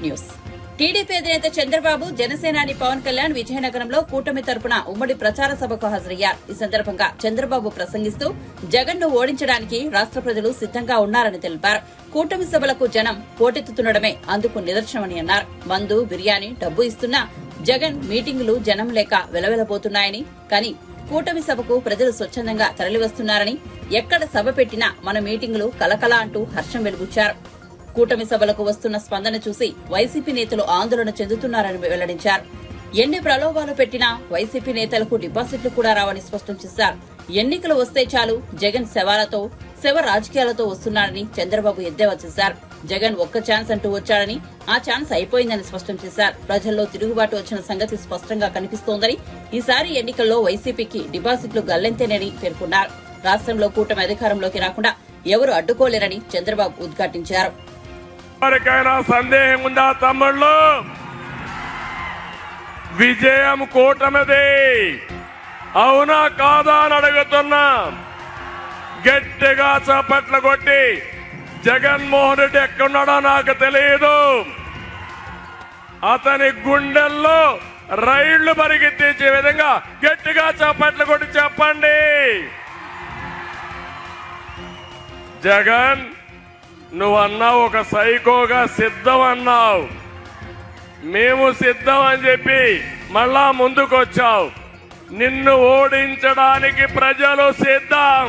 News. TDP అధినేత చంద్రబాబు, జనసేనాని పవన్ కళ్యాణ్ విజయనగరంలో కూటమి తరపున ఉమ్మడి ప్రచార సభకు హాజరయ్యారు. ఈ సందర్భంగా చంద్రబాబు ప్రసంగిస్తూ జగన్ ను ఓడించడానికి రాష్ట్ర ప్రజలు సిద్దంగా ఉన్నారని తెలిపారు. కూటమి సభలకు జనం పోటెత్తుతుండడమే అందుకు నిదర్శనమని అన్నారు. మందు, బిర్యానీ, డబ్బు ఇస్తున్నా జగన్ మీటింగులు జనం లేక వెలవెలబోతున్నాయని, కానీ కూటమి సభకు ప్రజలు స్వచ్ఛందంగా తరలివస్తున్నారని, ఎక్కడ సభ పెట్టినా మన మీటింగులు కలకల అంటూ హర్షం వెలుగుచ్చారు. కూటమి సభలకు వస్తున్న స్పందన చూసి వైసీపీ నేతలు ఆందోళన చెందుతున్నారని వెల్లడించారు. ఎన్ని ప్రలోభాలు పెట్టినా వైసీపీ నేతలకు డిపాజిట్లు కూడా రావని స్పష్టం చేశారు. ఎన్నికలు వస్తే చాలు జగన్ శవాలతో, శవ రాజకీయాలతో వస్తున్నారని చంద్రబాబు ఎద్దేవా చేశారు. జగన్ ఒక్క ఛాన్స్ అంటూ వచ్చాడని, ఆ ఛాన్స్ అయిపోయిందని స్పష్టం చేశారు. ప్రజల్లో తిరుగుబాటు వచ్చిన సంగతి స్పష్టంగా కనిపిస్తోందని, ఈసారి ఎన్నికల్లో వైసీపీకి డిపాజిట్లు గల్లంతేనని పేర్కొన్నారు. రాష్ట్రంలో కూటమి అధికారంలోకి రాకుండా ఎవరు అడ్డుకోలేరని చంద్రబాబు ఉద్ఘాటించారు. ఎవరికైనా సందేహం ఉందా తమ్ముళ్ళు? విజయం కూటమిది, అవునా కాదా అని అడుగుతున్నా. గట్టిగా చప్పట్లు కొట్టి జగన్మోహన్ రెడ్డి ఎక్కడున్నాడో నాకు తెలియదు. అతని గుండెల్లో రైళ్లు పరిగెత్తించే విధంగా గట్టిగా చప్పట్లు కొట్టి చెప్పండి. జగన్, నువ్వన్నావు ఒక సైకోగా సిద్ధం అన్నావు. మేము సిద్ధం అని చెప్పి మళ్ళా ముందుకొచ్చావు. నిన్ను ఓడించడానికి ప్రజలు సిద్ధం,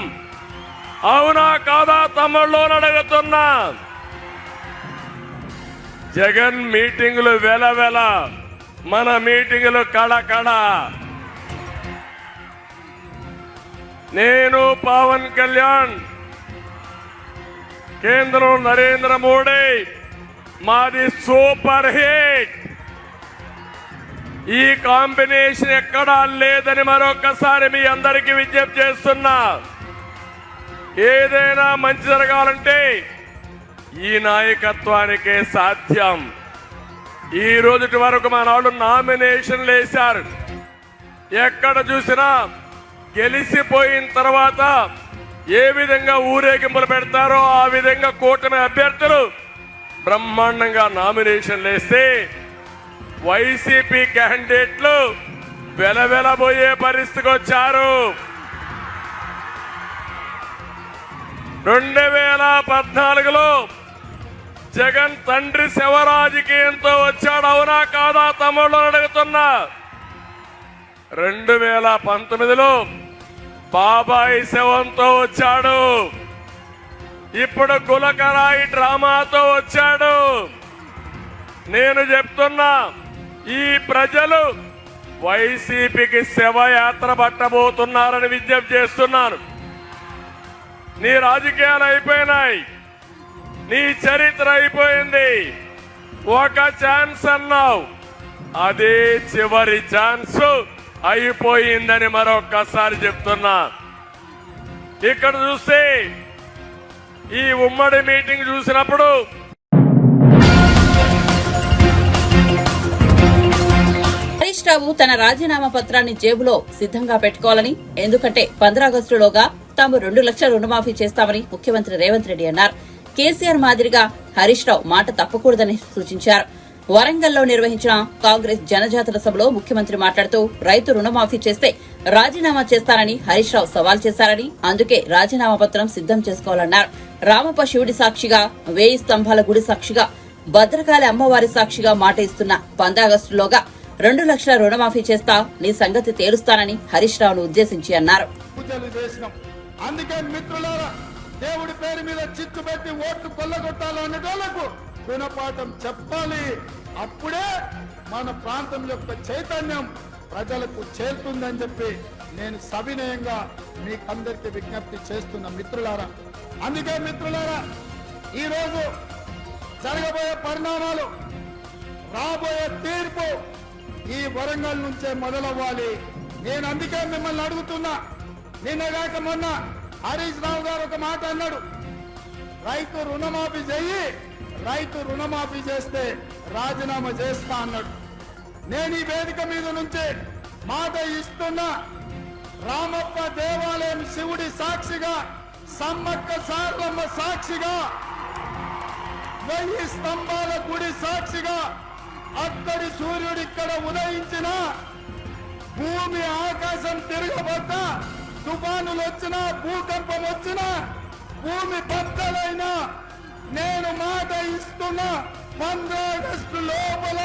అవునా కాదా తమ్ముళ్ళు అడుగుతున్నా. జగన్ మీటింగులు వెలవెల, మన మీటింగులు కళకళ. నేను పవన్ కళ్యాణ్, కేంద్రం నరేంద్ర మోడీ, మాది సూపర్ హిట్. ఈ కాంబినేషన్ ఎక్కడా లేదని మరొకసారి మీ అందరికీ విజ్ఞప్తి చేస్తున్నా. ఏదైనా మంచి జరగాలంటే ఈ నాయకత్వానికే సాధ్యం. ఈ రోజుటి వరకు మా నాడు నామినేషన్లు వేశారు. ఎక్కడ చూసినా గెలిచిపోయిన తర్వాత ఏ విధంగా ఊరేగింపులు పెడతారో ఆ విధంగా కూటమి అభ్యర్థులు బ్రహ్మాండంగా నామినేషన్లు వేస్తే వైసీపీ క్యాండిడేట్లు వెలవెలబోయే పరిస్థితికి వచ్చారు. 2014లో జగన్ తండ్రి శవ రాజకీయంతో వచ్చాడు, అవునా కాదా తమ్ముళ్ళు అడుగుతున్నా. 2019లో బాబాయి శవంతో వచ్చాడు. ఇప్పుడు గులకరాయి డ్రామాతో వచ్చాడు. నేను చెప్తున్నా, ఈ ప్రజలు వైసీపీకి శవయాత్ర పట్టబోతున్నారని విజ్ఞప్తి చేస్తున్నాను. నీ రాజకీయాలు అయిపోయినాయి, నీ చరిత్ర అయిపోయింది. ఒక ఛాన్స్ అన్నావు, అదే చివరి ఛాన్స్ అయిపోయిందని మరొక్కసారి చెప్తున్నా. ఇక్కడ చూస్తే ఈ ఉమ్మడి మీటింగ్ చూసినప్పుడు హరీష్ రావు తన రాజీనామా పత్రాన్ని జేబులో సిద్ధంగా పెట్టుకోవాలని, ఎందుకంటే 15 ఆగస్టులోగా తాము 2 లక్షల రుణమాఫీ చేస్తామని ముఖ్యమంత్రి రేవంత్ రెడ్డి అన్నారు. కేసీఆర్ మాదిరిగా హరీష్ రావు మాట తప్పకూడదని సూచించారు. వరంగల్లో నిర్వహించిన కాంగ్రెస్ జనజాతర సభలో ముఖ్యమంత్రి మాట్లాడుతూ రైతు రుణమాఫీ చేస్తే రాజీనామా చేస్తానని హరీష్ రావు సవాల్ చేశారని, అందుకే రాజీనామా పత్రం సిద్ధం చేసుకోవాలన్నారు. రామప్ప శివుడి సాక్షిగా, 1000 స్తంభాల గుడి సాక్షిగా, భద్రకాళి అమ్మవారి సాక్షిగా మాట ఇస్తున్న 15 ఆగస్టులోగా 2 లక్షల రుణమాఫీ చేస్తా, నీ సంగతి తేలుస్తానని హరీష్ రావును ఉద్దేశించి అన్నారు. అందుకే మిత్రులారా, దేవుడి పేరు మీద చిచ్చు పెట్టి ఓట్లు కొల్లగొట్టాలనే వాళ్ళకు గుణపాఠం చెప్పాలి. అప్పుడే మన ప్రాంతం యొక్క చైతన్యం ప్రజలకు చేరుతుందని చెప్పి నేను సవినయంగా మీకందరికీ విజ్ఞప్తి చేస్తున్న మిత్రులారా. అందుకే మిత్రులారా, ఈరోజు జరగబోయే పరిణామాలు, రాబోయే తీర్పు ఈ వరంగల్ నుంచే మొదలవ్వాలి. నేను అందుకే మిమ్మల్ని అడుగుతున్నా. నిన్నగాక మొన్న హరీష్ రావు గారు ఒక మాట అన్నాడు, రైతు రుణమాఫీ చెయ్యి, రైతు రుణమాఫీ చేస్తే రాజీనామా చేస్తా అన్నాడు. నేను ఈ వేదిక మీద నుంచి మాట ఇస్తున్నా. రామప్ప దేవాలయం శివుడి సాక్షిగా, సమ్మక్క సారలమ్మ సాక్షిగా 1000 స్తంభాల గుడి సాక్షిగా అక్కడి సూర్యుడు ఇక్కడ ఉదయించిన, భూమి ఆకాశం తిరగబడ్డా, తుఫానులు వచ్చినా, భూకంపం వచ్చినా, భూమి బద్దలైనా, నేను మాట ఇస్తున్నా 15 ఆగస్టు లోపల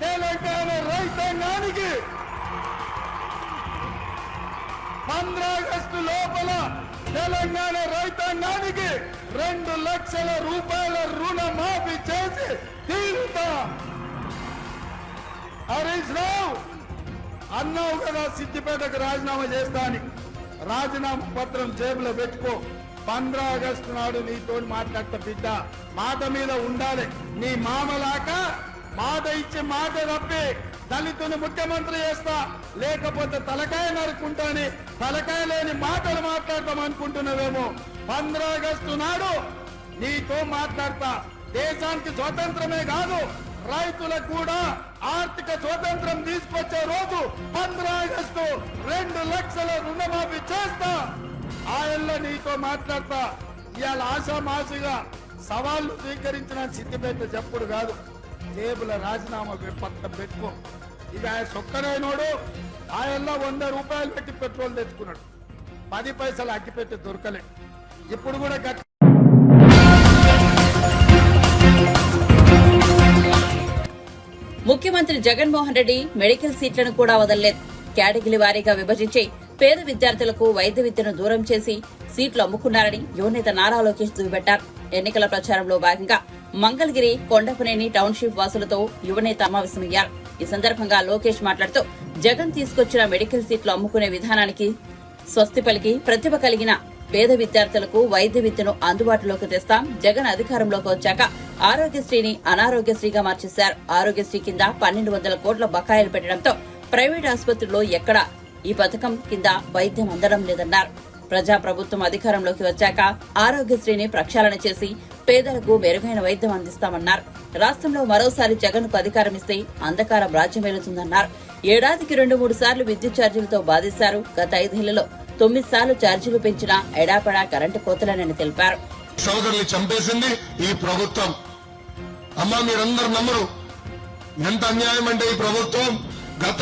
తెలంగాణ రైతాంగానికి 15 ఆగస్టు లోపల తెలంగాణ రైతాంగానికి 2 లక్షల రూపాయల రుణమాఫీ చేసి తీరుతా. హరీష్ రావు అన్నావు కదా సిద్దిపేటకు రాజీనామా చేస్తా అని. రాజీనామా పత్రం జేబులో పెట్టుకో. 15 ఆగస్టు నాడు నీతో మాట్లాడతా బిడ్డ. మాట మీద ఉండాలి. నీ మామలాక మాట ఇచ్చి మాట తప్పి దళితుని ముఖ్యమంత్రి చేస్తా, లేకపోతే తలకాయ నరుకుంటాని తలకాయ లేని మాటలు మాట్లాడతాం అనుకుంటున్నావేమో. 15 ఆగస్టు నాడు నీతో మాట్లాడతా. దేశానికి స్వతంత్రమే కాదు, రైతులకు కూడా ఆర్థిక స్వతంత్రం తీసుకొచ్చే రోజు 15 ఆగస్టు 2 లక్షల రుణమాఫీ చేస్తా. ఆయనలో నీతో మాట్లాడతా. ఇవాళ ఆశామాసిగా సవాళ్లు స్వీకరించిన సిద్దిపేట చెప్పుడు కాదు, జేబుల రాజీనామా పత్రం పెట్టుకో. ఇక ఆయన సొక్కరైనోడు ఆయనలో 100 రూపాయలు పెట్టి పెట్రోల్ తెచ్చుకున్నాడు, 10 పైసలు అగ్గిపెట్టి దొరకలే. ఇప్పుడు కూడా ముఖ్యమంత్రి జగన్మోహన్ రెడ్డి మెడికల్ సీట్లను కూడా వదలలేదు. కేటగిరీ వారీగా విభజించి పేద విద్యార్థులకు వైద్య విద్యను దూరం చేసి సీట్లు అమ్ముకున్నారని యువనేత నారా లోకేష్ దుయ్యబట్టారు. ఎన్నికల ప్రచారంలో భాగంగా మంగళగిరి, కొండపనేని టౌన్షిప్ వాసులతో యువనేత సమావేశమయ్యారు. ఈ సందర్భంగా లోకేష్ మాట్లాడుతూ జగన్ తీసుకొచ్చిన మెడికల్ సీట్లు అమ్ముకునే విధానానికి స్వస్తి పలికి ప్రతిభ కలిగిన పేద విద్యార్థులకు వైద్య విద్యను అందుబాటులోకి తెస్తాం. జగన్ అధికారంలోకి వచ్చాక ఆరోగ్యశ్రీని అనారోగ్యశ్రీగా మార్చేశారు. ఆరోగ్యశ్రీ కింద 1200 కోట్ల బకాయిలు పెట్టడంతో ప్రైవేట్ ఆసుపత్రుల్లో ఎక్కడా ఈ పథకం కింద వైద్యం అందడం లేదన్నారు. ప్రజాప్రభుత్వం అధికారంలోకి వచ్చాక ఆరోగ్యశ్రీని ప్రక్షాళన చేసి పేదలకు మెరుగైన వైద్యం అందిస్తామన్నారు. రాష్ట్రంలో మరోసారి జగన్ కు అధికారం ఇస్తే అంధకారం రాజ్యమేలుతుందన్నారు. ఏడాదికి 2-3 సార్లు విద్యుత్ ఛార్జీలతో బాధిస్తారు. గత 5 ఏళ్లలో 9 సార్లు ఛార్జీలు పెంచినా ఎడాపడా కరెంటు కోతలేనని తెలిపారు. సోదరులు చంపేసింది ఈ ప్రభుత్వం. అమ్మా మీరందరూ నమ్మరు ఎంత అన్యాయం అంటే ఈ ప్రభుత్వం గత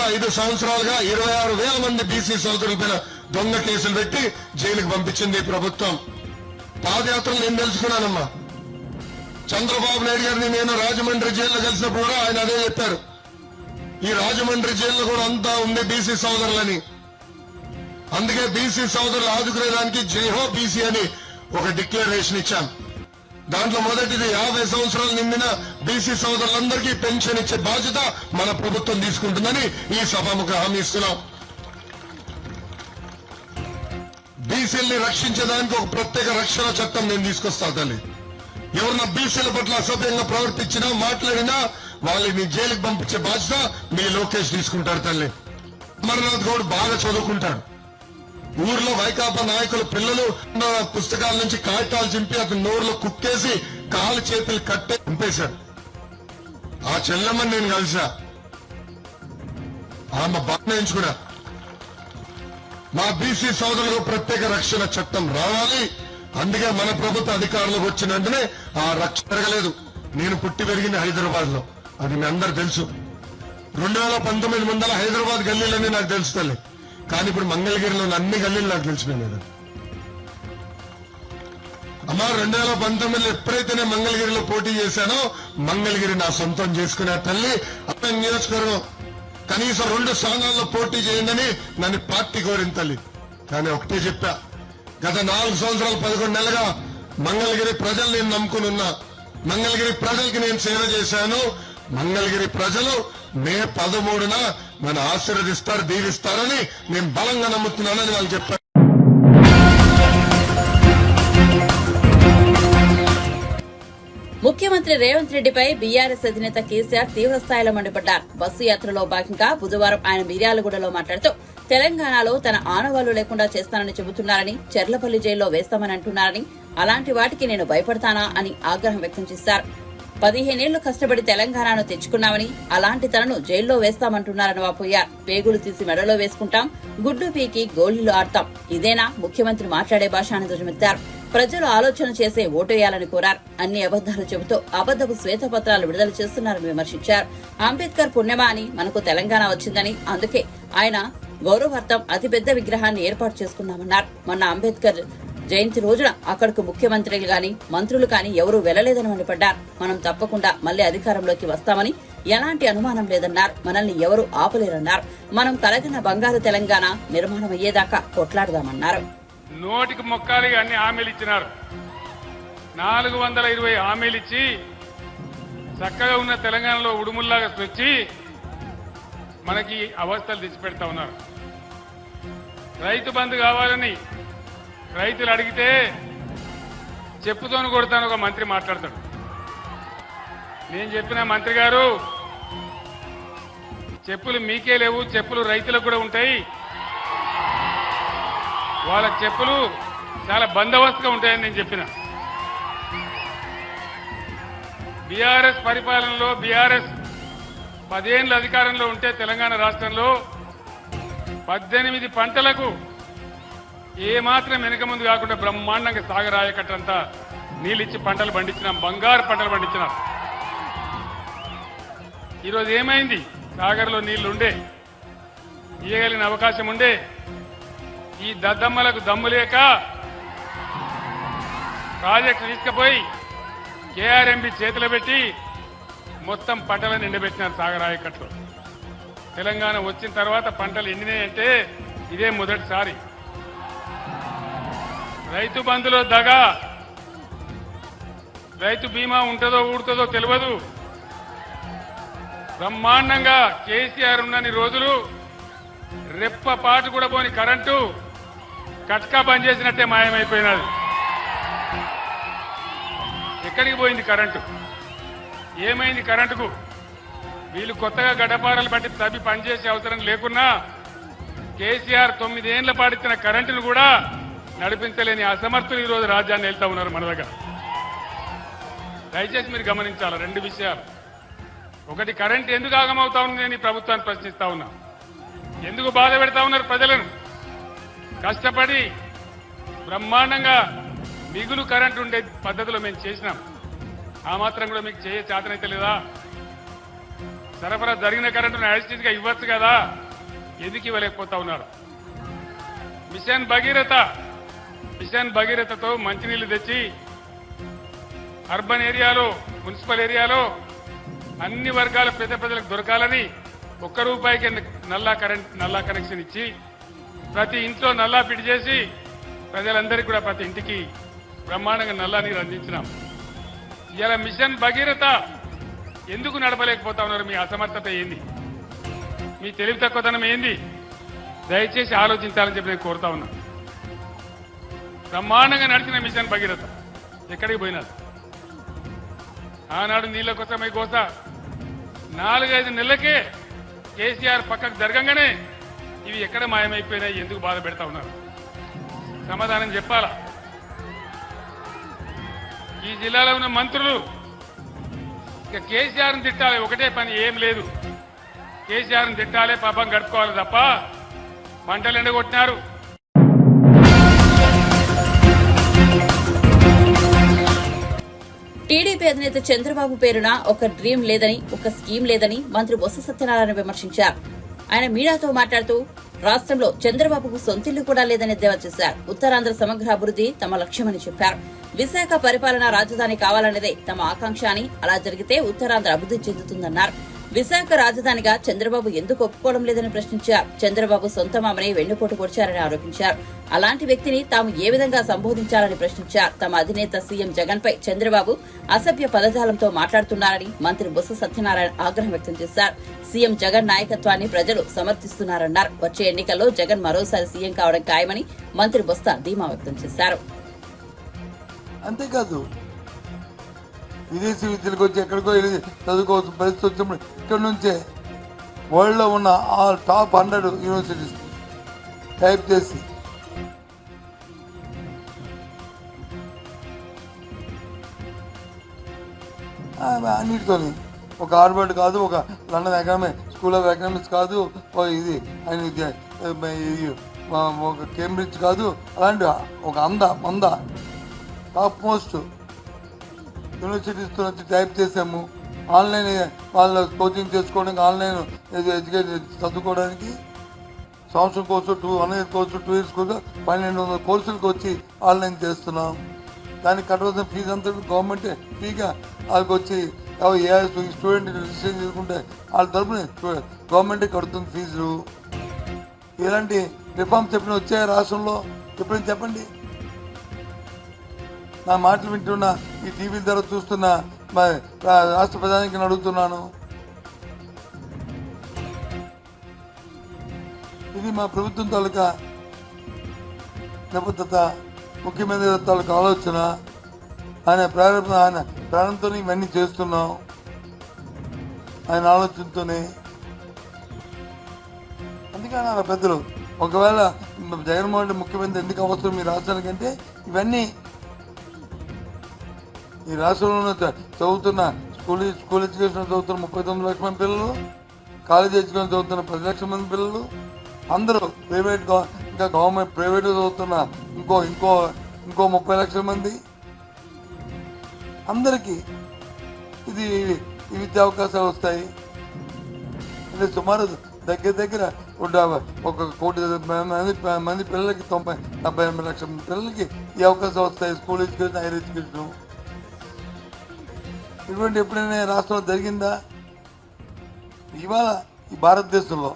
5 సంవత్సరాలుగా 26,000 మంది బీసీ సోదరుల పైన దొంగ కేసులు పెట్టి జైలుకు పంపించింది ఈ ప్రభుత్వం. పాదయాత్రలు నేను తెలుసుకున్నానమ్మా. చంద్రబాబు నాయుడు గారిని నేను రాజమండ్రి జైల్లో కలిసినప్పుడు కూడా ఆయన అదే చెప్పారు, ఈ రాజమండ్రి జైల్లో కూడా అంతా ఉంది బీసీ సోదరులని. అందుకే బీసీ సోదరులు ఆదుకునేదానికి జైహో బీసీ అని ఒక డిక్లరేషన్ ఇచ్చాం. దాంట్లో మొదటిది 50 సంవత్సరాలు నిండిన బీసీ సోదరులందరికీ పెన్షన్ ఇచ్చే బాధ్యత మన ప్రభుత్వం తీసుకుంటుందని ఈ సభాముఖ హామీ ఇస్తున్నాం. బీసీల్ని రక్షించడానికి ఒక ప్రత్యేక రక్షణ చట్టం నేను తీసుకొస్తా తల్లి. ఎవరన్నా బీసీల పట్ల అసభ్యంగా ప్రవర్తించినా మాట్లాడినా వాళ్ళని జైలుకి పంపించే బాధ్యత మీ లోకేష్ తీసుకుంటారు తల్లి. అమర్నాథ్ గౌడ్ బాగా చదువుకుంటాడు. ఊర్లో వైకాపా నాయకుల పిల్లలు పుస్తకాల నుంచి కాగితాలు చింపి అతని నోరులో కుక్కేసి కాలు చేతులు కట్టే చంపేశాడు. ఆ చెల్లెమ్మని నేను కలిసా, ఆమె బాగా ఎంచుకున్నా. మా బీసీ సోదరులకు ప్రత్యేక రక్షణ చట్టం రావాలి. అందుకే మన ప్రభుత్వ అధికారులకు వచ్చిన వెంటనే ఆ రక్షణ జరగలేదు. నేను పుట్టి పెరిగింది హైదరాబాద్ లో, అది మీ అందరు తెలుసు. 2019 ముందర హైదరాబాద్ గల్లీలన్నీ నాకు తెలుసు తల్లి. కానీ ఇప్పుడు మంగళగిరిలో అన్ని గల్లీలు నాకు తెలిసిపోయినాయి. అమ్మా 2019 ఎప్పుడైతే నేను మంగళగిరిలో పోటీ చేశానో మంగళగిరి నా సొంతం చేసుకునే తల్లి. అక్కడ నియోజకవర్గం కనీసం 2 స్థానాల్లో పోటీ చేయండి నన్ను పార్టీ కోరిన తల్లి. కానీ ఒకటే చెప్పా, గత 4 సంవత్సరాలు 11 నెలలుగా మంగళగిరి ప్రజలు నేను నమ్ముకుని ఉన్నా. మంగళగిరి ప్రజలకి నేను సేవ చేశాను. మంగళగిరి ప్రజలు మే 13న నన్ను ఆశీర్వదిస్తారు, దీవిస్తారని నేను బలంగా నమ్ముతున్నానని వాళ్ళు చెప్పారు. ముఖ్యమంత్రి రేవంత్ రెడ్డిపై బీఆర్ఎస్ అధినేత కేసీఆర్ తీవ్రస్థాయిలో మండిపడ్డారు. బస్సు యాత్రలో భాగంగా బుధవారం ఆయన మిర్యాలగూడలో మాట్లాడుతూ తెలంగాణలో తన ఆనవాళ్లు లేకుండా చేస్తానని చెబుతున్నారని, చెర్లపల్లి జైల్లో వేస్తామని అంటున్నారని, అలాంటి వాటికి నేను భయపడతానా అని ఆగ్రహం వ్యక్తం చేశారు. 15 ఏళ్లు కష్టపడి తెలంగాణను తెచ్చుకున్నామని, అలాంటి తనను జైల్లో వేస్తామంటున్నారని వాపోయారు. పేగులు తీసి మెడలో వేసుకుంటాం, గుడ్డు పీకి గోళ్లు ఆడతాం, ఇదేనా ముఖ్యమంత్రి మాట్లాడే భాష అని ధ్వజమెత్తారు. ప్రజలు ఆలోచన చేసే ఓటేయాలని కోరారు. అన్ని అబద్దాలు చెబుతూ అబద్దపు శ్వేతపత్రాలు విడుదల చేస్తున్నారని విమర్శించారు. అంబేద్కర్ పుణ్యమా అని మనకు తెలంగాణ వచ్చిందని, అందుకే ఆయన గౌరవార్థం అతిపెద్ద విగ్రహాన్ని ఏర్పాటు చేసుకున్నామన్నారు. మొన్న అంబేద్కర్ జయంతి రోజున అక్కడకు ముఖ్యమంత్రులు గాని మంత్రులు కాని ఎవరూ వెళ్లలేదని మండిపడ్డారు. మనం తప్పకుండా మళ్లీ అధికారంలోకి వస్తామని ఎలాంటి అనుమానం లేదన్నారు. మనల్ని ఎవరూ ఆపలేరన్నారు. మనం కలగన బంగారు తెలంగాణ నిర్మాణం అయ్యేదాకా కొట్లాడదామన్నారు. నోటికి మొక్కాలి అన్ని హామీలు ఇచ్చినారు. 420 హామీలు ఇచ్చి చక్కగా ఉన్న తెలంగాణలో ఉడుముల్లాగా వచ్చి మనకి అవస్థలు తెచ్చిపెడతా ఉన్నారు. రైతు బంధు కావాలని రైతులు అడిగితే చెప్పుతోను కొడతాను ఒక మంత్రి మాట్లాడతాడు. నేను చెప్పిన మంత్రి గారు, చెప్పులు మీకే లేవు, చెప్పులు రైతులకు కూడా ఉంటాయి. వాళ్ళ చెప్పులు చాలా బందోబస్తుగా ఉంటాయని నేను చెప్పిన. బీఆర్ఎస్ పరిపాలనలో బీఆర్ఎస్ 10 ఏళ్ల అధికారంలో ఉంటే తెలంగాణ రాష్ట్రంలో 18 పంటలకు ఏమాత్రం వెనక ముందు కాకుండా బ్రహ్మాండంగా సాగరాయకట్టంతా నీళ్ళిచ్చి పంటలు పండించినాం, బంగారు పంటలు పండించినాం. ఈరోజు ఏమైంది? సాగర్లో నీళ్లుండే, ఇయ్యగలిగిన అవకాశం ఉండే, ఈ దద్దమ్మలకు దమ్ము లేక ప్రాజెక్టు తీసుకుపోయి కేఆర్ఎంబి చేతిలో పెట్టి మొత్తం పంటలను ఎండబెట్టినారు సాగరాయకట్లో. తెలంగాణ వచ్చిన తర్వాత పంటలు ఎండినాయంటే ఇదే మొదటిసారి. రైతు బంధులో దగా, రైతు బీమా ఉంటుందో ఊడుతుందో తెలియదు. బ్రహ్మాండంగా కేసీఆర్ ఉన్నన్ని రోజులు రెప్ప పాటు కూడా పోని కరెంటు కట్కా బంద్ చేసినట్టే మాయమైపోయినది. ఎక్కడికి పోయింది కరెంటు? ఏమైంది కరెంటుకు? వీళ్ళు కొత్తగా గడ్డపారలు బట్టి తవ్వి పనిచేసే అవసరం లేకున్నా కేసీఆర్ 9 ఏళ్ల పాటిచ్చిన కరెంటును కూడా నడిపించలేని అసమర్థులు ఈరోజు రాజ్యాన్ని వెళ్తా ఉన్నారు మన దగ్గర. దయచేసి మీరు గమనించాలి 2 విషయాలు. ఒకటి, కరెంటు ఎందుకు ఆగమవుతా ఉంది నేను ఈ ప్రభుత్వాన్ని ప్రశ్నిస్తా ఉన్నా. ఎందుకు బాధ పెడతా ఉన్నారు ప్రజలను? కష్టపడి బ్రహ్మాండంగా మిగులు కరెంటు ఉండే పద్ధతిలో మేము చేసినాం. ఆ మాత్రం కూడా మీకు చేతనైతే లేదా? సరఫరా జరిగిన కరెంటును యాజిటీస్గా ఇవ్వచ్చు కదా, ఎందుకు ఇవ్వలేకపోతా ఉన్నారు? మిషన్ భగీరథతో మంచినీళ్లు తెచ్చి అర్బన్ ఏరియాలో, మున్సిపల్ ఏరియాలో అన్ని వర్గాల పేద ప్రజలకు దొరకాలని ₹1 నల్లా కనెక్షన్ ఇచ్చి ప్రతి ఇంట్లో నల్లా ఫిట్ చేసి ప్రజలందరికీ కూడా ప్రతి ఇంటికి బ్రహ్మాండంగా నల్లా నీరు అందించినాం. ఇలా మిషన్ భగీరథ ఎందుకు నడపలేకపోతా ఉన్నారు? మీ అసమర్థత ఏంది? మీ తెలివి తక్కువతనం ఏంది? దయచేసి ఆలోచించాలని చెప్పి నేను కోరుతా ఉన్నా. బ్రహ్మాండంగా నడిచిన మిషన్ భగీరథ ఎక్కడికి పోయినారు? ఆనాడు నీళ్ల కోసమై కోస 4-5 నెలలకే కేసీఆర్ పక్కకు జరగంగానే ఇవి ఎక్కడ మాయమైపోయినాయి? ఎందుకు బాధ పెడతా ఉన్నారు? సమాధానం చెప్పాలా? ఈ జిల్లాలో ఉన్న మంత్రులు ఇక కేసీఆర్ని తిట్టాలి, ఒకటే పని, ఏం లేదు. కేసీఆర్ని తిట్టాలి, పాపం గడుపుకోవాలి తప్ప పంటలు ఎండగొట్టినారు. టీడీపీ అధినేత చంద్రబాబు పేరున ఒక డ్రీమ్ లేదని, ఒక స్కీమ్ లేదని మంత్రి బొత్స సత్యనారాయణ విమర్శించారు. ఆయన మీడియాతో మాట్లాడుతూ రాష్ట్రంలో చంద్రబాబుకు సొంతిల్లు కూడా లేదని ఎద్దేవా చేశారు. ఉత్తరాంధ్ర సమగ్ర అభివృద్ధి తమ లక్ష్యమని చెప్పారు. విశాఖ పరిపాలనా రాజధాని కావాలన్నదే తమ ఆకాంక్ష అని, అలా జరిగితే ఉత్తరాంధ్ర అభివృద్ధి చెందుతుందన్నారు. విశాఖ రాజధానిగా చంద్రబాబు ఎందుకు ఒప్పుకోవడం లేదని ప్రశ్నించారు. చంద్రబాబు సొంత మామని వెన్నుపోటు పొడిచారని ఆరోపించారు. అలాంటి వ్యక్తిని తాము ఏ విధంగా సంబోధించాలని ప్రశ్నించారు. తమ అధినేత సీఎం జగన్ పై చంద్రబాబు అసభ్య పదజాలంతో మాట్లాడుతున్నారని మంత్రి బొత్స సత్యనారాయణ ఆగ్రహం వ్యక్తం చేశారు. సీఎం జగన్ నాయకత్వాన్ని ప్రజలు సమర్థిస్తున్నారన్నారు. వచ్చే ఎన్నికల్లో జగన్ మరోసారి సీఎం కావడం ఖాయమని మంత్రి బొత్స ధీమా వ్యక్తం చేశారు. అంతేకాదు, విదేశీ విద్యలకు వచ్చి ఎక్కడికో వెళ్ళి చదువుకోవచ్చు పరిస్థితి వచ్చినప్పుడు ఇక్కడ నుంచే వరల్డ్లో ఉన్న ఆల్ టాప్ 100 యూనివర్సిటీస్ టైప్ చేసి అన్నిటితోని ఒక హార్వర్డ్ కాదు, ఒక లండన్ స్కూల్ ఆఫ్ ఎకనామిక్స్ కాదు, ఇది ఒక కేంబ్రిడ్జ్ కాదు, అలాంటి ఒక మంద టాప్ మోస్ట్ యూనివర్సిటీస్ నుంచి టైప్ చేసాము. ఆన్లైన్ వాళ్ళ కోచింగ్ చేసుకోవడానికి, ఆన్లైన్ ఎడ్యుకేషన్ చదువుకోవడానికి సంవత్సరం course 1 year course 2 years course 1200 కోర్సులకు వచ్చి ఆన్లైన్ చేస్తున్నాం. దానికి కట్టవలసిన ఫీజు అంతా గవర్నమెంట్ ఫ్రీగా వాళ్ళకి వచ్చి ఏ స్టూడెంట్ రిజిస్ట్రేషన్ చేసుకుంటే వాళ్ళ తరపున గవర్నమెంటే కడుతుంది ఫీజులు. ఇలాంటి రిఫార్మ్స్ ఎప్పుడైనా వచ్చాయా రాష్ట్రంలో? ఎప్పుడైనా చెప్పండి. నా మాటలు వింటున్నా, ఈ టీవీల ద్వారా చూస్తున్న రాష్ట్ర ప్రధానికి అడుగుతున్నాను. ఇది మా ప్రభుత్వం తాలూకా నిబద్ధత, ముఖ్యమంత్రి తాలూకా ఆలోచన. ఆయన ప్రారంభంతో ఇవన్నీ చేస్తున్నాం, ఆయన ఆలోచనతోనే. అందుకని ఆ పెద్దలు ఒకవేళ జగన్మోహన్ రెడ్డి ముఖ్యమంత్రి ఎందుకు అవసరం మీ రాష్ట్రానికంటే ఇవన్నీ ఈ రాష్ట్రంలో చదువుతున్న స్కూల్ ఎడ్యుకేషన్ చదువుతున్న 39 లక్షల మంది పిల్లలు, కాలేజ్ ఎడ్యుకేషన్ చదువుతున్న 10 లక్షల మంది పిల్లలు, అందరూ ఇంకా గవర్నమెంట్ ప్రైవేట్ చదువుతున్న ఇంకో 30 లక్షల మంది, అందరికీ ఇది ఈ విద్యా అవకాశాలు వస్తాయి. అంటే సుమారు దగ్గర 1 కోటి మంది పిల్లలకి 70 లక్షల మంది పిల్లలకి ఈ అవకాశాలు వస్తాయి. School education, higher education. ఇటువంటి ఎప్పుడైనా రాష్ట్రంలో జరిగిందా? ఇవాళ ఈ భారతదేశంలో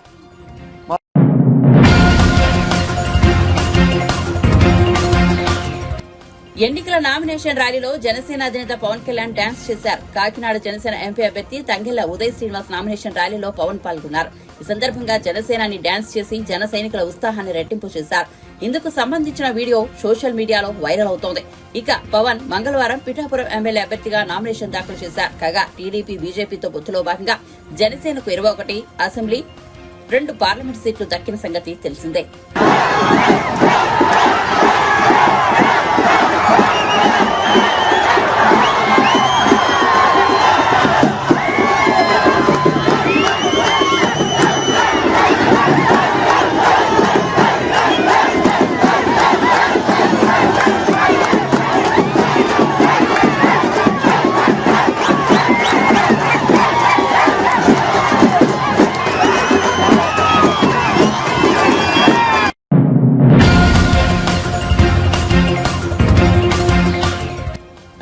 ఎన్నికల నామినేషన్ ర్యాలీలో జనసేన అధినేత పవన్ కళ్యాణ్ డాన్స్ చేశారు. కాకినాడ జనసేన ఎంపీ అభ్యర్థి తంగెళ్ల ఉదయ్ శ్రీనివాస్ నామినేషన్ ర్యాలీలో పవన్ పాల్గొన్నారు. ఈ సందర్భంగా జనసేనాని డాన్స్ చేసి జన సైనికుల ఉత్సాహాన్ని రెట్టింపు చేశారు. ఇందుకు సంబంధించిన వీడియో సోషల్ మీడియాలో వైరల్ అవుతోంది. ఇక పవన్ మంగళవారం పిఠాపురం ఎమ్మెల్యే అభ్యర్థిగా నామినేషన్ దాఖలు చేశారు. కాగా టీడీపీ బీజేపీతో పొత్తులో భాగంగా జనసేనకు 21 అసెంబ్లీ, 2 పార్లమెంట్ సీట్లు దక్కిన సంగతి తెలిసిందే.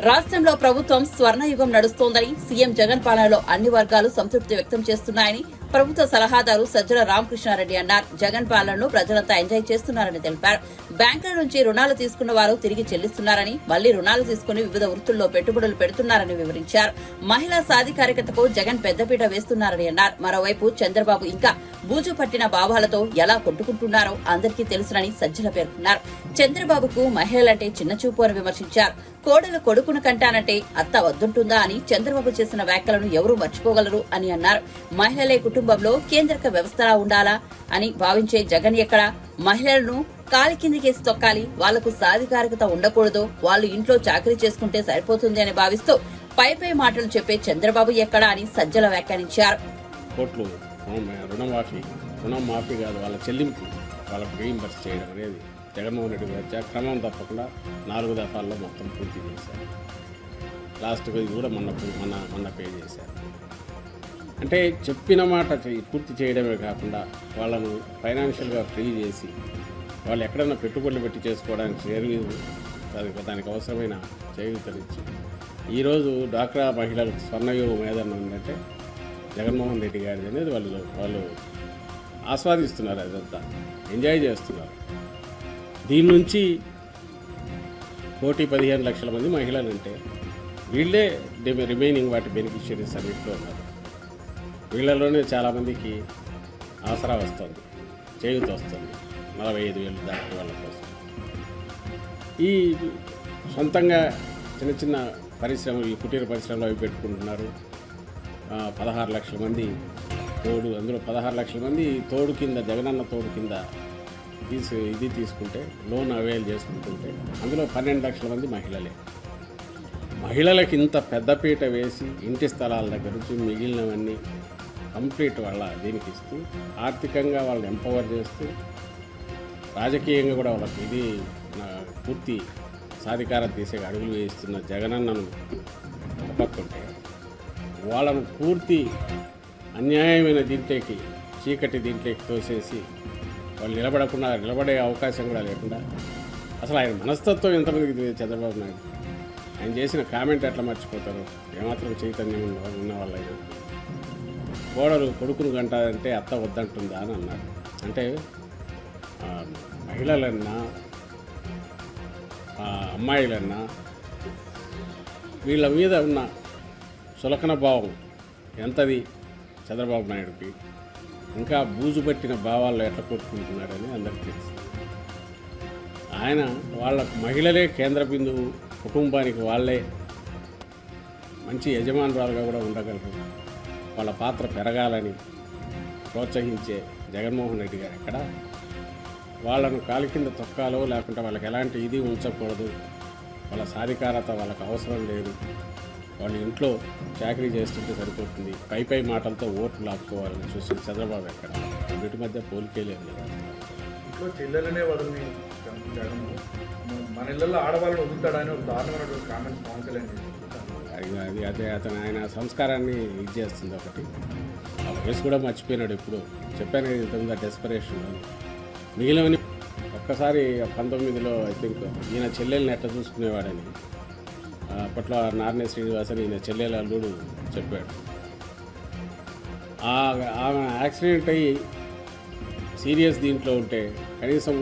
రాష్ట్రంలో ప్రభుత్వం స్వర్ణయుగం నడుస్తోందని, సీఎం జగన్ పాలనలో అన్ని వర్గాలు సంతృప్తి వ్యక్తం చేస్తున్నాయని ప్రభుత్వ సలహాదారు సజ్జల రామకృష్ణారెడ్డి అన్నారు. జగన్ పాలనను ప్రజలంతా ఎంజాయ్ చేస్తున్నారని తెలిపారు. బ్యాంకుల నుంచి రుణాలు తీసుకున్న వారు తిరిగి చెల్లిస్తున్నారని, మళ్లీ రుణాలు తీసుకుని వివిధ వృత్తుల్లో పెట్టుబడులు పెడుతున్నారని వివరించారు. మహిళా సాధికారికతకు జగన్ పెద్దపీట వేస్తున్నారని అన్నారు. మరోవైపు చంద్రబాబు ఇంకా బూజు పట్టిన భావాలతో ఎలా కొట్టుకుంటున్నారో అందరికీ తెలుసునని సజ్జల పేర్కొన్నారు. చంద్రబాబుకు మహిళలంటే చిన్నచూపు అని విమర్శించారు. కోడలు కొడుకును కంటానంటే అత్త వద్దుంటుందా అని చంద్రబాబు చేసిన వ్యాఖ్యలను ఎవరూ మర్చిపోగలరు అని అన్నారు. మహిళలే కుటుంబంలో కేంద్రక వ్యవస్థలా ఉండాలా అని భావించే జగన్ ఎక్కడ మహిళలను కాలి కిందికేసి తొక్కాలి, వాళ్లకు సాధికారికత ఉండకూడదు, వాళ్ళు ఇంట్లో చాకరీ చేసుకుంటే సరిపోతుంది అని భావిస్తూ పై మాటలు చెప్పే చంద్రబాబు ఎక్కడా అని సజ్జల వ్యాఖ్యానించారు. కోట్లు రుణం మాఫీ కాదు, వాళ్ళ చెల్లింపు వాళ్ళకు రీయింబర్స్ చేయడం అనేది జగన్మోహన్ రెడ్డి వచ్చా క్రమం తప్పకుండా 4 దఫాల్లో మొత్తం పూర్తి చేశారు. లాస్ట్గా ఇది కూడా మొన్న పే చేశారు. అంటే చెప్పిన మాట పూర్తి చేయడమే కాకుండా వాళ్ళను ఫైనాన్షియల్గా ఫ్రీ చేసి వాళ్ళు ఎక్కడైనా పెట్టుబడులు పెట్టి చేసుకోవడానికి దానికి అవసరమైన చేయూతనిచ్చి ఈరోజు డ్వాక్రా మహిళలకు స్వర్ణయుగం ఏదన్నా ఉందంటే జగన్మోహన్ రెడ్డి గారిది అనేది వాళ్ళు ఆస్వాదిస్తున్నారు, అదంతా ఎంజాయ్ చేస్తున్నారు. దీని నుంచి 1,15,00,000 మంది మహిళలు అంటే వీళ్ళే రిమైనింగ్ వాటి బెనిఫిషియరీస్ అన్నింటిలో ఉన్నారు. వీళ్ళలోనే చాలామందికి ఆసరా వస్తుంది, చేయూత వస్తుంది, 45,000 దాటి వాళ్ళ కోసం. ఈ సొంతంగా చిన్న పరిశ్రమలు, ఈ కుటీర పరిశ్రమలు అవి పెట్టుకుంటున్నారు. 16 లక్షల మంది తోడు, అందులో 16 లక్షల మంది తోడు కింద, జగనన్న తోడు కింద ఇది తీసుకుంటే, లోన్ అవైల్ చేసుకుంటుంటే అందులో 12 లక్షల మంది మహిళలే. మహిళలకు ఇంత పెద్దపీట వేసి ఇంటి స్థలాల దగ్గర నుంచి మిగిలినవన్నీ కంప్లీట్ వాళ్ళ దీనికి ఇస్తూ, ఆర్థికంగా వాళ్ళని ఎంపవర్ చేస్తూ, రాజకీయంగా కూడా వాళ్ళకి ఇది పూర్తి సాధికారత తీసే అడుగులు వేస్తున్న జగనన్నను ఒక పక్క ఉంటే వాళ్ళను పూర్తి అన్యాయమైన దీంట్లోకి చీకటి దీంట్లోకి తోసేసి వాళ్ళు నిలబడే అవకాశం కూడా లేకుండా అసలు ఆయన మనస్తత్వం ఎంతమందికి తెలియదు చంద్రబాబు నాయుడు. ఆయన చేసిన కామెంట్ ఎట్లా మర్చిపోతారు? ఏమాత్రం చైతన్యం ఉన్న వాళ్ళైనా కోడలు కొడుకును గంటారంటే అత్త వద్దంటుందా అని అన్నారు. అంటే మహిళలన్నా అమ్మాయిలన్నా వీళ్ళ మీద ఉన్న చులకన భావం ఎంతది చంద్రబాబు నాయుడుకి. ఇంకా బూజు పట్టిన భావాల్లో ఎట్లా కొట్టుకుంటున్నాడని అందరికీ తెలుసు. ఆయన వాళ్ళ మహిళలే కేంద్ర బిందువు, కుటుంబానికి వాళ్ళే మంచి యజమానురాలుగా కూడా ఉండగలరు. వాళ్ళ పాత్ర పెరగాలని ప్రోత్సహించే జగన్మోహన్ రెడ్డి గారు ఎక్కడ వాళ్ళను కాలి కింద తొక్కాలో లేకుంటే వాళ్ళకి ఎలాంటి ఇది ఉంచకూడదు, వాళ్ళ సాధికారత వాళ్ళకి అవసరం లేదు, వాళ్ళు ఇంట్లో చాకరీ చేస్తుంటే సరిపోతుంది, పై మాటలతో ఓట్లు లాక్కోవాలని చూసి చంద్రబాబు ఎక్కడ వీటి మధ్య పోలికే లేదు కదా. ఇంట్లో చెల్లెలనే వదిలి జగన్ మన ఇళ్ళల్లో ఆడవాళ్ళని వదులుతాడని ఒక దారుణమైనటువంటి కామెంట్స్ పవన్ కళ్యాణ్ చేస్తున్నారు. అది అదే అతను ఆయన సంస్కారాన్ని ఇది చేస్తుంది. ఒకటి ఆ వయసు కూడా మర్చిపోయినాడు. ఎప్పుడు చెప్పాను కదా ఇంతకుముందు డెస్పరేషన్ అని. మిగిలినవని ఒక్కసారి 19లో ఐ థింక్ ఈయన చెల్లెల్ని ఎట్లా చూసుకునేవాడని అప్పట్లో నార్నే శ్రీనివాస్ అని ఈయన చెల్లెల అల్లుడు చెప్పాడు. ఆమె యాక్సిడెంట్ అయ్యి సీరియస్ దీంట్లో ఉంటే కనీసం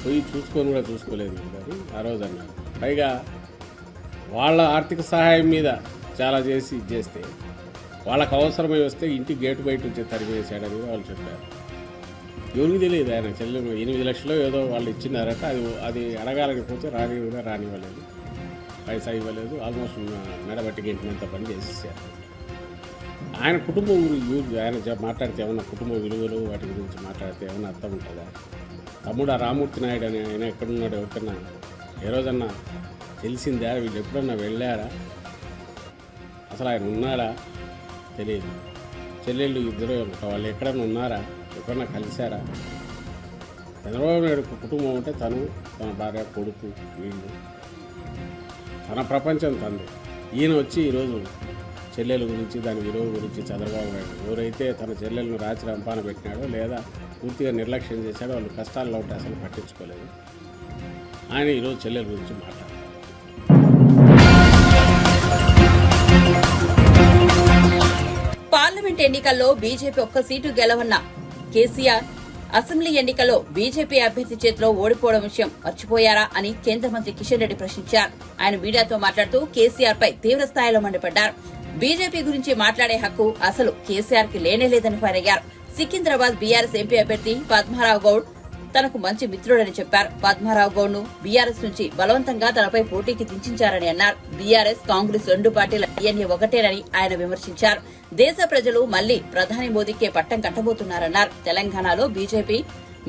పోయి చూసుకొని కూడా చూసుకోలేదు అని ఆ రోజు అన్నారు. పైగా వాళ్ళ ఆర్థిక సహాయం మీద చాలా చేస్తే వాళ్ళకు అవసరమై వస్తే ఇంటి గేటు బయట నుంచి తరిమేసాడని వాళ్ళు చెప్పారు. ఎవరికి తెలియదు ఆయన చెల్లెలు 8 లక్షలు ఏదో వాళ్ళు ఇచ్చినారట. అది అడగాలని పోతే కూడా రానివ్వలేదు, పైసా ఇవ్వలేదు. ఆల్మోస్ట్ మెడబట్టి గెంటినంత పని చేసేసారు. ఆయన కుటుంబం గురించి ఆయన మాట్లాడితే ఏమన్నా కుటుంబ విలువలు వాటి గురించి మాట్లాడితే ఏమన్నా అర్థం ఉంటుందా? తమ్ముడు రామూర్తి నాయుడు అని ఆయన ఎక్కడున్నాడు ఎవరికన్నా ఏ రోజన్నా తెలిసిందా? వీళ్ళు ఎప్పుడన్నా వెళ్ళారా? అసలు ఆయన ఉన్నారా? తెలియదు. చెల్లెళ్ళు ఇద్దరు వాళ్ళు ఎక్కడన్నా ఉన్నారా? ఎప్పుడన్నా కలిశారా? చంద్రబాబు నాయుడు కుటుంబం అంటే తను, తన భార్య, కొడుకు, వీళ్ళు తన ప్రపంచం తంది. ఈయన వచ్చి ఈరోజు చెల్లెల గురించి దాని విలువ గురించి చంద్రబాబు నాయుడు ఎవరైతే తన చెల్లెలను రాచి రంపాన పెట్టినాడో లేదా పూర్తిగా నిర్లక్ష్యం చేశాడో వాళ్ళు కష్టాల్లో ఉంటే అసలు పట్టించుకోలేదు. ఆయన ఈరోజు చెల్లెల గురించి మాట్లాడారు. పార్లమెంట్ ఎన్నికల్లో బీజేపీ ఒక్క సీటు గెలవన్న కేసీఆర్ అసెంబ్లీ ఎన్నికల్లో బీజేపీ అభ్యర్థి చేతిలో ఓడిపోవడం విషయం మర్చిపోయారా అని కేంద్ర మంత్రి కిషన్ రెడ్డి ప్రశ్నించారు. ఆయన మీడియాతో మాట్లాడుతూ కేసీఆర్ పై తీవ్ర స్థాయిలో మండిపడ్డారు. బీజేపీ గురించి మాట్లాడే హక్కు అసలు కేసీఆర్ కి లేనేలేదని ఫైర్ అయ్యారు. సికింద్రాబాద్ బీఆర్ఎస్ ఎంపీ అభ్యర్థి పద్మారావు గౌడ్ తనకు మంచి మిత్రుడని చెప్పారు. పద్మారావు గౌడ్ ను బీఆర్ఎస్ నుంచి బలవంతంగా తనపై పోటీకి దించారని అన్నారు. బీఆర్ఎస్ కాంగ్రెస్ 2 పార్టీల డిఎన్ఏ ఒకటేనని ఆయన విమర్శించారు. దేశ ప్రజలు మళ్లీ ప్రధాని మోదీకే పట్టం కట్టబోతున్నారన్నారు. తెలంగాణలో బీజేపీ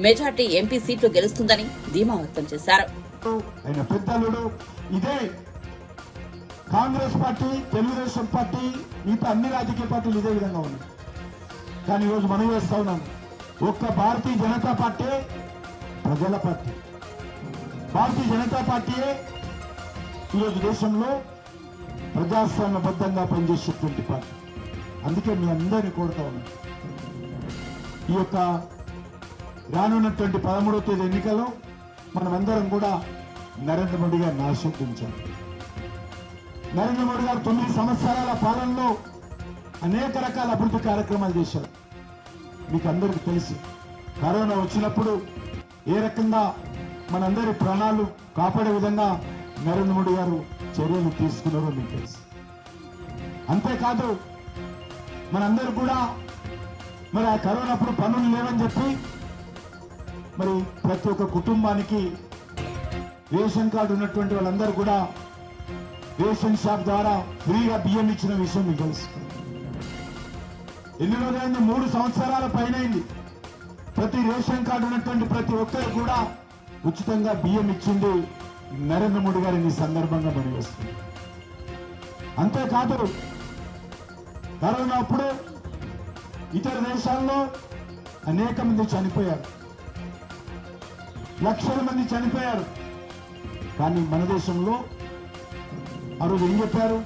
మెజార్టీ ఎంపీ సీట్లు గెలుస్తుందని ధీమా వ్యక్తం చేశారు. కాంగ్రెస్ పార్టీ, తెలుగుదేశం పార్టీ, మిగతా అన్ని రాజకీయ పార్టీలు ఇదే విధంగా ఉన్నాయి. కానీ ఈరోజు మనం చేస్తా ఉన్నాం, ఒక్క భారతీయ జనతా పార్టీ ప్రజల పార్టీ. భారతీయ జనతా పార్టీయే ఈరోజు దేశంలో ప్రజాస్వామ్యబద్ధంగా పనిచేసేటువంటి పార్టీ. అందుకే మీ అందరినీ కోరుతా ఉన్నాం, ఈ యొక్క రానున్నటువంటి 13వ తేదీ ఎన్నికల్లో మనమందరం కూడా నరేంద్ర మోడీ గారిని ఆశీర్వదించాలి. నరేంద్ర మోడీ గారు 9 సంవత్సరాల పాలనలో అనేక రకాల అభివృద్ధి కార్యక్రమాలు చేశారు. మీకు అందరికీ తెలుసు, కరోనా వచ్చినప్పుడు ఏ రకంగా మనందరి ప్రాణాలు కాపాడే విధంగా నరేంద్ర మోడీ గారు చర్యలు తీసుకున్నారో మీకు తెలుసు. అంతేకాదు మనందరూ కూడా మరి ఆ కరోనా అప్పుడు పనులు లేవని చెప్పి మరి ప్రతి ఒక్క కుటుంబానికి రేషన్ కార్డు ఉన్నటువంటి వాళ్ళందరూ కూడా రేషన్ షాప్ ద్వారా ఫ్రీగా బియ్యం ఇచ్చిన విషయం మీకు తెలుసు. ఎన్ని రోజులైంది? 3 సంవత్సరాల పైన అయింది. ప్రతి రేషన్ కార్డు ఉన్నటువంటి ప్రతి ఒక్కరు కూడా ఉచితంగా బియ్యం ఇచ్చింది నరేంద్ర మోడీ గారిని సందర్భంగా పనిచేస్తుంది. అంతేకాదు కరోనా అప్పుడు ఇతర దేశాల్లో అనేక మంది చనిపోయారు, లక్షల మంది చనిపోయారు. కానీ మన దేశంలో ఆ రోజు ఏం చెప్పారు?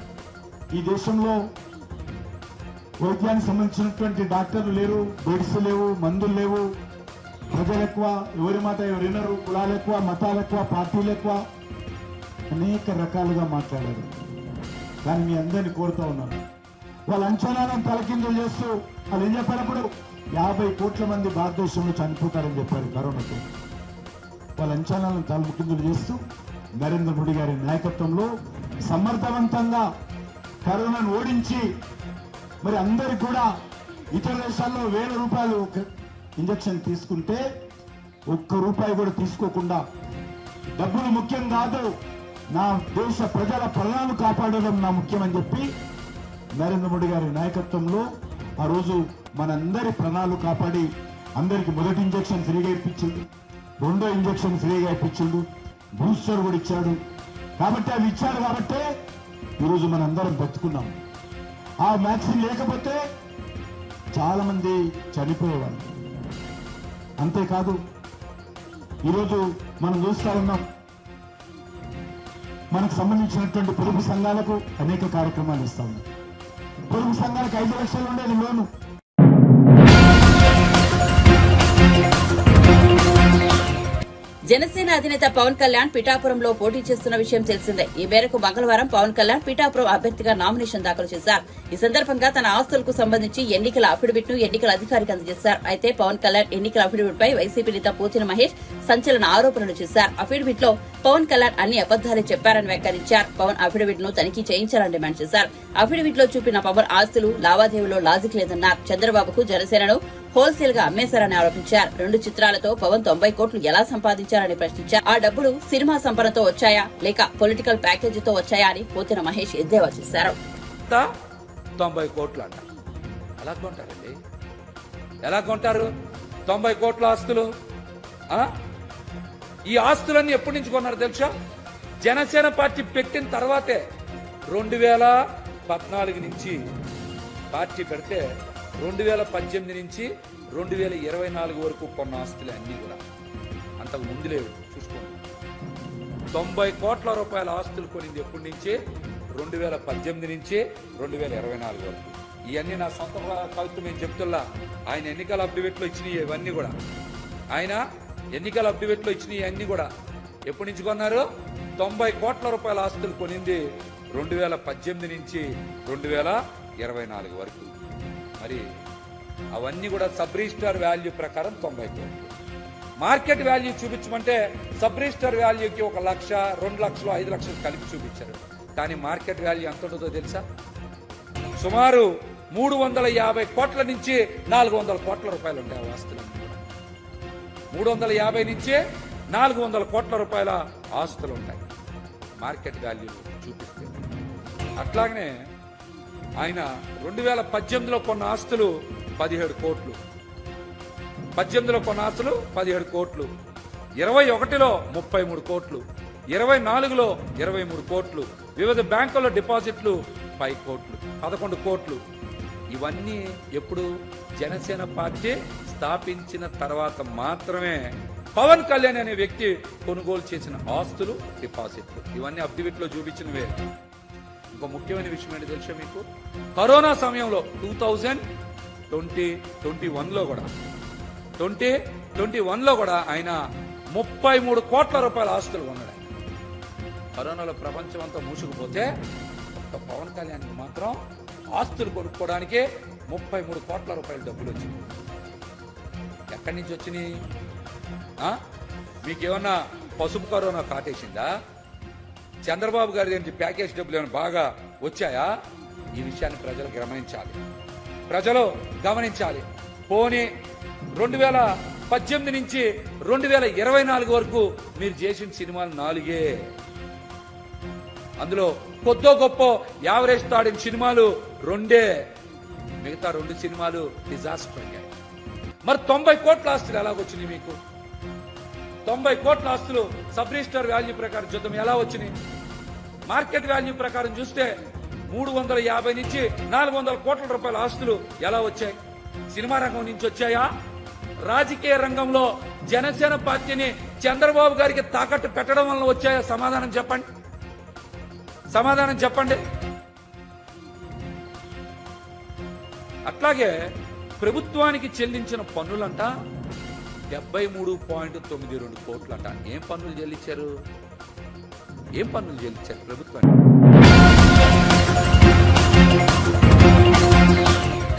ఈ దేశంలో వైద్యానికి సంబంధించినటువంటి డాక్టర్లు లేరు, బెడ్స్ లేవు, మందులు లేవు, ప్రజలు ఎక్కువ, ఎవరి మాట ఎవరు వినరు, కులాలు ఎక్కువ, మతాలు ఎక్కువ, పార్టీలు ఎక్కువ, అనేక రకాలుగా మాట్లాడారు. కానీ మీ అందరినీ కోరుతా ఉన్నాను, వాళ్ళ అంచనాలను తలకిందులు చేస్తూ వాళ్ళు ఏం చెప్పారప్పుడు 50 కోట్ల మంది భారతదేశంలో చనిపోతారని చెప్పారు కరోనాతో. వాళ్ళ అంచనాలను తలకిందులు చేస్తూ నరేంద్ర మోడీ గారి నాయకత్వంలో సమర్థవంతంగా కరోనాను ఓడించి మరి అందరికి కూడా ఇతర దేశాల్లో 1000 రూపాయలు ఇంజక్షన్ తీసుకుంటే ₹1 కూడా తీసుకోకుండా డబ్బులు ముఖ్యం కాదు, నా దేశ ప్రజల ప్రాణాలు కాపాడడం నా ముఖ్యమని చెప్పి నరేంద్ర మోడీ గారి నాయకత్వంలో ఆ రోజు మనందరి ప్రాణాలు కాపాడి అందరికి మొదటి ఇంజక్షన్ ఫ్రీగా ఇప్పించిండు, రెండో ఇంజక్షన్ ఫ్రీగా ఇప్పించిండు, బూస్టర్ కూడా ఇచ్చాడు. కాబట్టి అవి ఇచ్చాడు కాబట్టే ఈరోజు మనందరం బతుకున్నాం. ఆ వ్యాక్సిన్ లేకపోతే చాలా మంది చనిపోయేవాళ్ళు. అంతేకాదు ఈరోజు మనం చూస్తా ఉన్నాం, మనకు సంబంధించినటువంటి పొదుపు సంఘాలకు అనేక కార్యక్రమాలు ఇస్తా ఉన్నాం. పొదుపు సంఘాలకు 5 లక్షలు ఉండేది లోను. జనసేన అధినేత పవన్ కళ్యాణ్ పిఠాపురంలో పోటీ చేస్తున్న విషయం తెలిసిందే. ఈ మేరకు మంగళవారం పవన్ కళ్యాణ్ పిఠాపురం అభ్యర్థిగా నామినేషన్ దాఖలు చేశారు. ఈ సందర్భంగా తన ఆస్తులకు సంబంధించి ఎన్నికల అఫిడవిట్ ను ఎన్నికల అధికారికి అందజేశారు. అయితే పవన్ కళ్యాణ్ ఎన్నికల అఫిడవిట్ పై వైసీపీ నేత పోతిన మహేష్ సంచలన ఆరోపణలు చేశారు. అఫిడవిట్ లో పవన్ కళ్యాణ్ అన్ని అబద్దాలే చెప్పారని వ్యాఖ్యానించారు. పవన్ అఫిడవిట్ ను తనిఖీ చేయించాలని డిమాండ్ చేశారు. అఫిడవిట్ లో చూపిన పవన్ ఆస్తులు లావాదేవీలో లాజిక్ లేదన్నారు. చంద్రబాబుకు జనసేనను హోల్సేల్ గా అమ్మేశారని ఆరోపించారు. 2 చిత్రాలతో పవన్ 90 కోట్లు ఎలా సంపాదించారని ప్రశ్నించారు. ఆ డబ్బులు సినిమా సంపదతో వచ్చాయా లేక పొలిటికల్ ప్యాకేజీతో వచ్చాయా అని పోతిన మహేష్ ఎద్దేవా చేశారు. 90 కోట్లు అంట. ఎలా కొంటారండి? ఎలా కొంటారు 90 కోట్ల ఆస్తులు? ఈ ఆస్తులన్నీ ఎప్పటి నుంచి కొన్నారు తెలుసా? జనసేన పార్టీ పెట్టిన తర్వాతే 2014 నుంచి పార్టీ పెడితే 2018 నుంచి 2024 వరకు కొన్న ఆస్తులు అన్నీ కూడా అంతకు ముందు లేవు. చూసుకోండి, 90 కోట్ల రూపాయల ఆస్తులు కొనింది ఎప్పటి నుంచి? 2018 నుంచి 2024 వరకు. ఇవన్నీ నా సొంత కవిత్వం నేను చెప్తున్నా. ఆయన ఎన్నికల అఫిడవిట్లో ఇచ్చినవి ఇవన్నీ కూడా, ఆయన ఎన్నికల అఫిడవిట్లో ఇచ్చినవి అన్నీ కూడా ఎప్పటి నుంచి కొన్నారు? 90 కోట్ల రూపాయల ఆస్తులు కొనింది 2018 నుంచి 2024 వరకు. మరి అవన్నీ కూడా సబ్ రిజిస్టర్ వాల్యూ ప్రకారం 90 కోట్లు. మార్కెట్ వాల్యూ చూపించమంటే సబ్ రిజిస్టర్ వాల్యూకి 1 లక్ష, 2 లక్షలు, 5 లక్షలు కలిపి చూపించారు. కానీ మార్కెట్ వాల్యూ ఎంత ఉంటుందో తెలుసా? సుమారు 350 కోట్ల నుంచి 400 కోట్ల రూపాయలు ఉంటాయి ఆ ఆస్తులు. 350 నుంచి 400 కోట్ల రూపాయల ఆస్తులు ఉంటాయి మార్కెట్ వాల్యూ చూపిస్తే. అట్లాగనే ఆయన 2018లో కొన్న ఆస్తులు 17 కోట్లు. 18లో కొన్న ఆస్తులు 17 కోట్లు, 21లో 33 కోట్లు, 24లో 23 కోట్లు, వివిధ బ్యాంకుల్లో డిపాజిట్లు 5 కోట్లు, 11 కోట్లు. ఇవన్నీ ఎప్పుడు? జనసేన పార్టీ స్థాపించిన తర్వాత మాత్రమే పవన్ కళ్యాణ్ అనే వ్యక్తి కొనుగోలు చేసిన ఆస్తులు, డిపాజిట్లు. ఇవన్నీ అఫిడవిట్లో చూపించినవే. ఇంకో ముఖ్యమైన విషయం ఏంటి తెలుసా మీకు? కరోనా సమయంలో 2021లో కూడా 2021లో కూడా ఆయన 33 కోట్ల రూపాయల ఆస్తులు కొన్నాడు. కరోనాలో ప్రపంచం అంతా మూసుకుపోతే ఒక్క పవన్ కళ్యాణ్కి మాత్రం ఆస్తులు కొనుక్కోవడానికి 33 కోట్ల రూపాయల డబ్బులు వచ్చింది. ఎక్కడి నుంచి వచ్చినాయి? మీకేమన్నా పసుపు కరోనా కాటేసిందా? చంద్రబాబు గారి ఏంటి ప్యాకేజ్ డబ్బులు ఏమైనా బాగా వచ్చాయా? ఈ విషయాన్ని ప్రజలు గమనించాలి. పోనీ 2018 నుంచి 2024 వరకు మీరు చేసిన సినిమాలు 4. అందులో కొద్దో గొప్ప యావరేజ్ తాడిన సినిమాలు 2. మిగతా 2 సినిమాలు డిజాస్టర్ అయ్యాయి. మరి 90 కోట్ల ఆస్తులు ఎలాగొచ్చినాయి మీకు? 90 కోట్ల ఆస్తులు సబ్ రిజిస్టర్ వాల్యూ ప్రకారం చూద్దాం ఎలా వచ్చినాయి. మార్కెట్ వాల్యూ ప్రకారం చూస్తే 350 నుంచి 400 కోట్ల రూపాయల ఆస్తులు ఎలా వచ్చాయి? సినిమా రంగం నుంచి వచ్చాయా? రాజకీయ రంగంలో జనసేన పార్టీని చంద్రబాబు గారికి తాకట్టు పెట్టడం వల్ల వచ్చాయా? సమాధానం చెప్పండి, సమాధానం చెప్పండి. అట్లాగే ప్రభుత్వానికి చెల్లించిన పన్నులంట 73.92 కోట్లంట. ఏం పన్నులు చెల్లించారు? ఏం పన్నులు చెల్లించారు ప్రభుత్వానికి?